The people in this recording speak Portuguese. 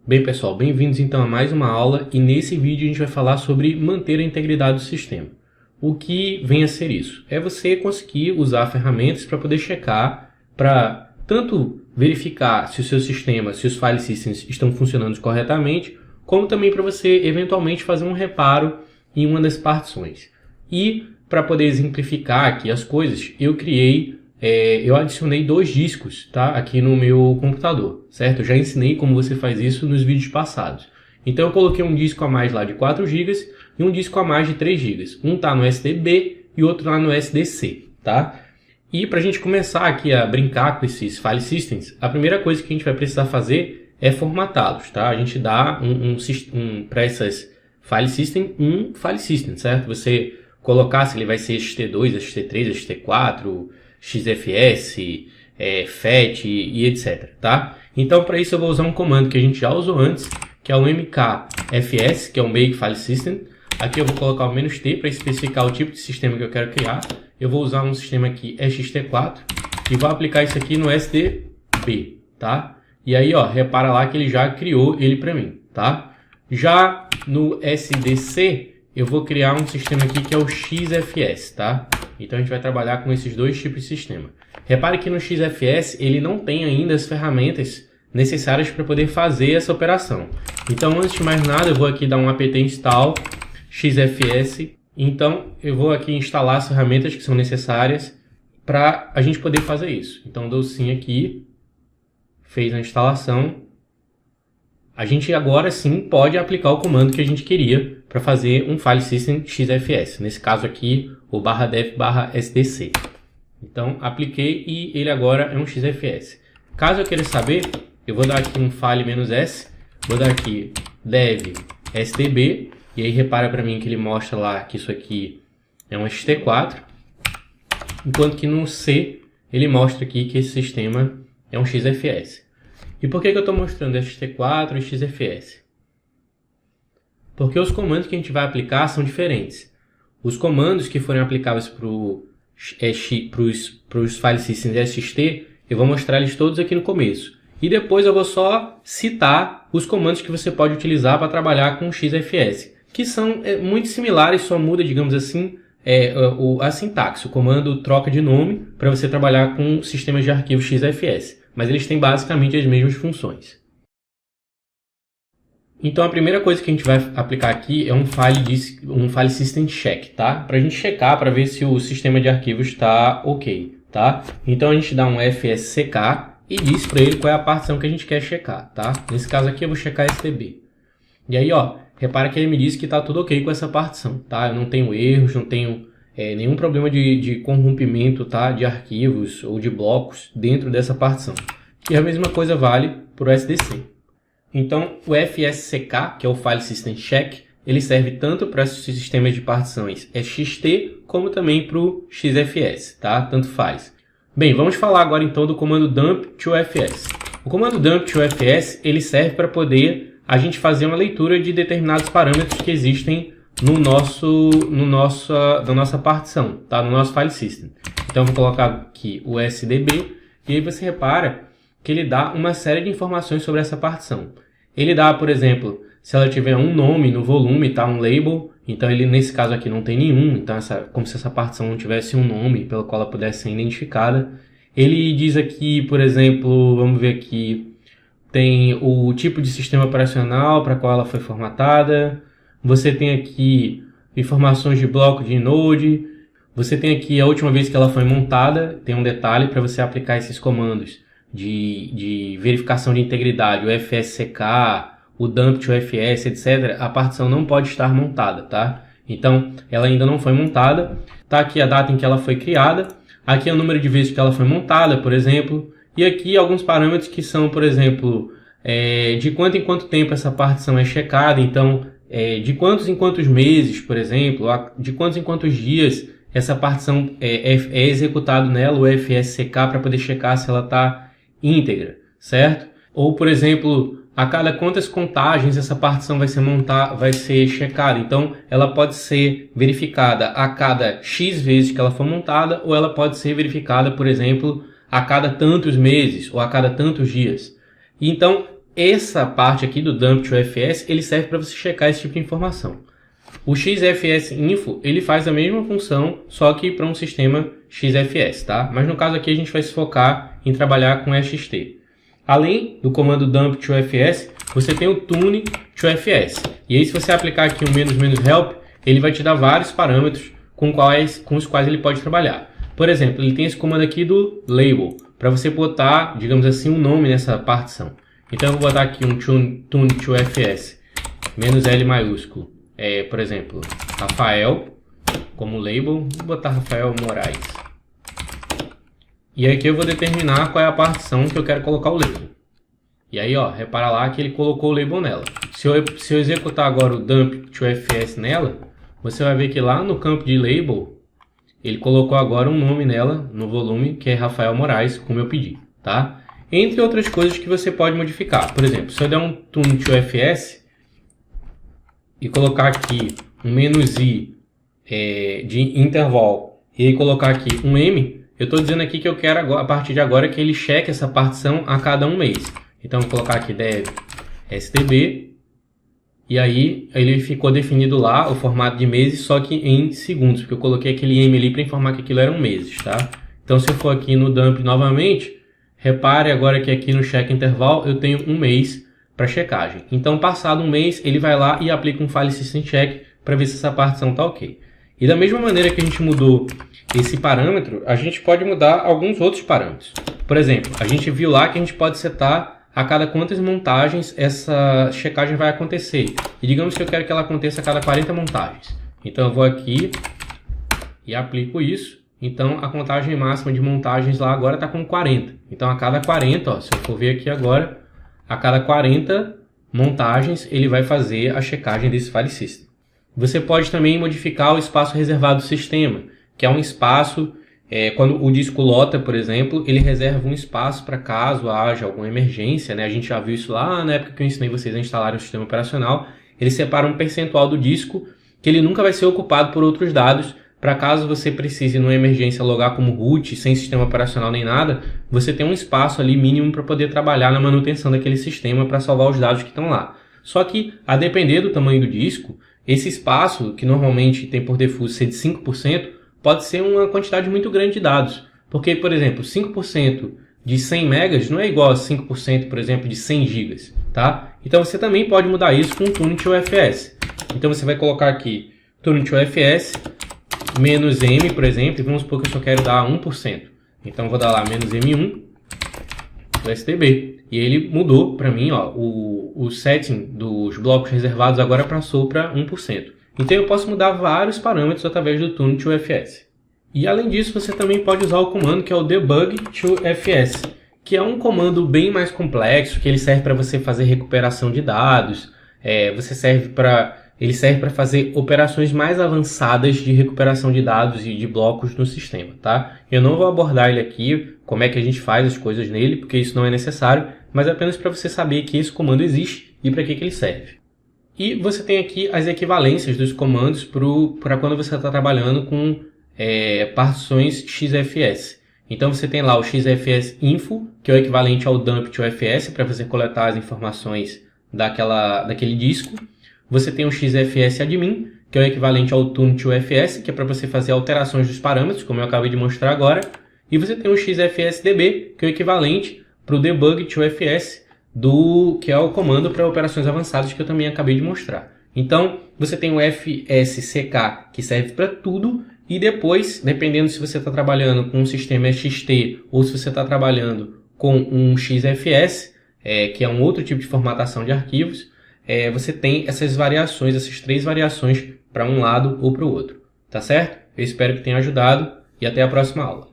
Bem pessoal, bem-vindos então a mais uma aula e nesse vídeo a gente vai falar sobre manter a integridade do sistema. O que vem a ser isso? É você conseguir usar ferramentas para poder checar, para tanto verificar se o seu sistema, se os file systems estão funcionando corretamente, como também para você eventualmente fazer um reparo em uma das partições. E para poder exemplificar aqui as coisas, eu adicionei 2 discos, tá, aqui no meu computador, certo? Eu já ensinei como você faz isso nos vídeos passados. Então eu coloquei um disco a mais lá de 4 GB e um disco a mais de 3 GB. Um está no SDB e outro lá no SDC, tá? E para a gente começar aqui a brincar com esses file systems, a primeira coisa que a gente vai precisar fazer é formatá-los, tá? A gente dá para essas file system, certo? Você colocar se ele vai ser ST2, ST3, ST4, XFS, FAT e etc, tá? Então para isso eu vou usar um comando que a gente já usou antes, que é o mkfs, que é o Make File System. Aqui eu vou colocar o "-t" para especificar o tipo de sistema que eu quero criar. Eu vou usar um sistema aqui ext4 e vou aplicar isso aqui no SDB, tá? E aí, ó, repara lá que ele já criou ele para mim, tá? Já no SDC eu vou criar um sistema aqui que é o XFS, tá? Então a gente vai trabalhar com esses 2 tipos de sistema. Repare que no XFS ele não tem ainda as ferramentas necessárias para poder fazer essa operação. Então antes de mais nada eu vou aqui dar um apt install XFS. Então eu vou aqui instalar as ferramentas que são necessárias para a gente poder fazer isso. Então dou sim aqui, fez a instalação. A gente agora sim pode aplicar o comando que a gente queria para fazer um file system XFS. Nesse caso aqui, o /def/sdc. Então, apliquei e ele agora é um XFS. Caso eu queira saber, eu vou dar aqui um file-s, vou dar aqui dev sdb, e aí repara para mim que ele mostra lá que isso aqui é um ST4, enquanto que no C ele mostra aqui que esse sistema é um XFS. E por que eu estou mostrando ST4 e XFS? Porque os comandos que a gente vai aplicar são diferentes. Os comandos que forem aplicáveis para os file systems ST, eu vou mostrar eles todos aqui no começo. E depois eu vou só citar os comandos que você pode utilizar para trabalhar com o XFS, que são muito similares, só muda, digamos assim, a sintaxe. O comando troca de nome para você trabalhar com sistemas de arquivos XFS. Mas eles têm basicamente as mesmas funções. Então a primeira coisa que a gente vai aplicar aqui é um file system check, tá? Para a gente checar, para ver se o sistema de arquivos está ok, tá? Então a gente dá um fsck e diz para ele qual é a partição que a gente quer checar, tá? Nesse caso aqui eu vou checar STB. E aí, ó, repara que ele me diz que está tudo ok com essa partição, tá? Eu não tenho erros, não tenho nenhum problema de corrompimento, tá? De arquivos ou de blocos dentro dessa partição. E a mesma coisa vale para o SDC. Então, o fsck, que é o File System Check, ele serve tanto para sistemas de partições XT, como também para o XFS, tá? Tanto faz. Bem, vamos falar agora então do comando dump to fs. O comando dump to fs, ele serve para poder a gente fazer uma leitura de determinados parâmetros que existem na nossa partição, tá? No nosso File System. Então, eu vou colocar aqui o SDB, e aí você repara que ele dá uma série de informações sobre essa partição. Ele dá, por exemplo, se ela tiver um nome no volume, tá? Um label, então ele nesse caso aqui não tem nenhum, então como se essa partição não tivesse um nome pelo qual ela pudesse ser identificada. Ele diz aqui, por exemplo, vamos ver aqui, tem o tipo de sistema operacional para qual ela foi formatada, você tem aqui informações de bloco de Node, você tem aqui a última vez que ela foi montada, tem um detalhe para você aplicar esses comandos de verificação de integridade, o fsck, o dump to fs, etc. A partição não pode estar montada, tá? Então, ela ainda não foi montada. Tá aqui a data em que ela foi criada. Aqui é o número de vezes que ela foi montada, por exemplo. E aqui alguns parâmetros que são, por exemplo, de quanto em quanto tempo essa partição é checada. Então, de quantos em quantos meses, por exemplo, de quantos em quantos dias essa partição é executado nela, o fsck, para poder checar se ela está íntegra, certo? Ou, por exemplo, a cada quantas contagens essa partição vai ser checada. Então, ela pode ser verificada a cada X vezes que ela for montada, ou ela pode ser verificada, por exemplo, a cada tantos meses, ou a cada tantos dias. E então, essa parte aqui do dump to FS, ele serve para você checar esse tipo de informação. O XFS Info, ele faz a mesma função, só que para um sistema XFS, tá? Mas no caso aqui a gente vai se focar em trabalhar com EXT. Além do comando dump to FS, você tem o tune to FS. E aí se você aplicar aqui um "-help", ele vai te dar vários parâmetros com os quais ele pode trabalhar. Por exemplo, ele tem esse comando aqui do label, para você botar, digamos assim, um nome nessa partição. Então eu vou botar aqui um tune to FS, "-L" maiúsculo. Por exemplo, Rafael, como label, vou botar Rafael Moraes. E aqui eu vou determinar qual é a partição que eu quero colocar o label. E aí, ó, repara lá que ele colocou o label nela. Se eu executar agora o dump to FS nela, você vai ver que lá no campo de label, ele colocou agora um nome nela, no volume, que é Rafael Moraes, como eu pedi, tá? Entre outras coisas que você pode modificar. Por exemplo, se eu der um tune to FS e colocar aqui um "-i" de intervalo e aí colocar aqui um "m", eu estou dizendo aqui que eu quero agora, a partir de agora que ele cheque essa partição a cada um mês. Então vou colocar aqui dev stb e aí ele ficou definido lá o formato de meses, só que em segundos, porque eu coloquei aquele "m" ali para informar que aquilo eram meses, tá? Então se eu for aqui no dump novamente, repare agora que aqui no check interval eu tenho um mês para checagem. Então, passado um mês, ele vai lá e aplica um file system check para ver se essa partição está ok. E da mesma maneira que a gente mudou esse parâmetro, a gente pode mudar alguns outros parâmetros. Por exemplo, a gente viu lá que a gente pode setar a cada quantas montagens essa checagem vai acontecer. E digamos que eu quero que ela aconteça a cada 40 montagens. Então eu vou aqui e aplico isso. Então a contagem máxima de montagens lá agora está com 40. Então a cada 40, ó, se eu for ver aqui agora, a cada 40 montagens ele vai fazer a checagem desse file system. Você pode também modificar o espaço reservado do sistema, que é um espaço, quando o disco lota, por exemplo, ele reserva um espaço para caso haja alguma emergência, né? A gente já viu isso lá na época que eu ensinei vocês a instalar o sistema operacional. Ele separa um percentual do disco que ele nunca vai ser ocupado por outros dados, para caso você precise, numa emergência, logar como root, sem sistema operacional nem nada, você tem um espaço ali mínimo para poder trabalhar na manutenção daquele sistema para salvar os dados que estão lá. Só que, a depender do tamanho do disco, esse espaço, que normalmente tem por default ser de 5%, pode ser uma quantidade muito grande de dados. Porque, por exemplo, 5% de 100 megas não é igual a 5%, por exemplo, de 100 gigas, tá? Então você também pode mudar isso com o tune to FS. Então você vai colocar aqui tune to FS, "-m", por exemplo, e vamos supor que eu só quero dar 1%. Então eu vou dar lá "-m1" do STB. E ele mudou para mim, ó, o setting dos blocos reservados agora passou para 1%. Então eu posso mudar vários parâmetros através do tune to FS. E além disso, você também pode usar o comando que é o debug to FS, que é um comando bem mais complexo, que ele serve para você fazer recuperação de dados, ele serve para fazer operações mais avançadas de recuperação de dados e de blocos no sistema, tá? Eu não vou abordar ele aqui, como é que a gente faz as coisas nele, porque isso não é necessário, mas é apenas para você saber que esse comando existe e para que ele serve. E você tem aqui as equivalências dos comandos para quando você está trabalhando com partições XFS. Então você tem lá o XFS Info, que é o equivalente ao dump to FS, para você coletar as informações daquele disco. Você tem o XFS Admin, que é o equivalente ao tune to FS, que é para você fazer alterações dos parâmetros, como eu acabei de mostrar agora. E você tem o XFS DB, que é o equivalente para o debug to FS, que é o comando para operações avançadas que eu também acabei de mostrar. Então, você tem o FSCK, que serve para tudo, e depois, dependendo se você está trabalhando com um sistema XT ou se você está trabalhando com um XFS, que é um outro tipo de formatação de arquivos, você tem essas variações, essas 3 variações para um lado ou para o outro. Tá certo? Eu espero que tenha ajudado e até a próxima aula.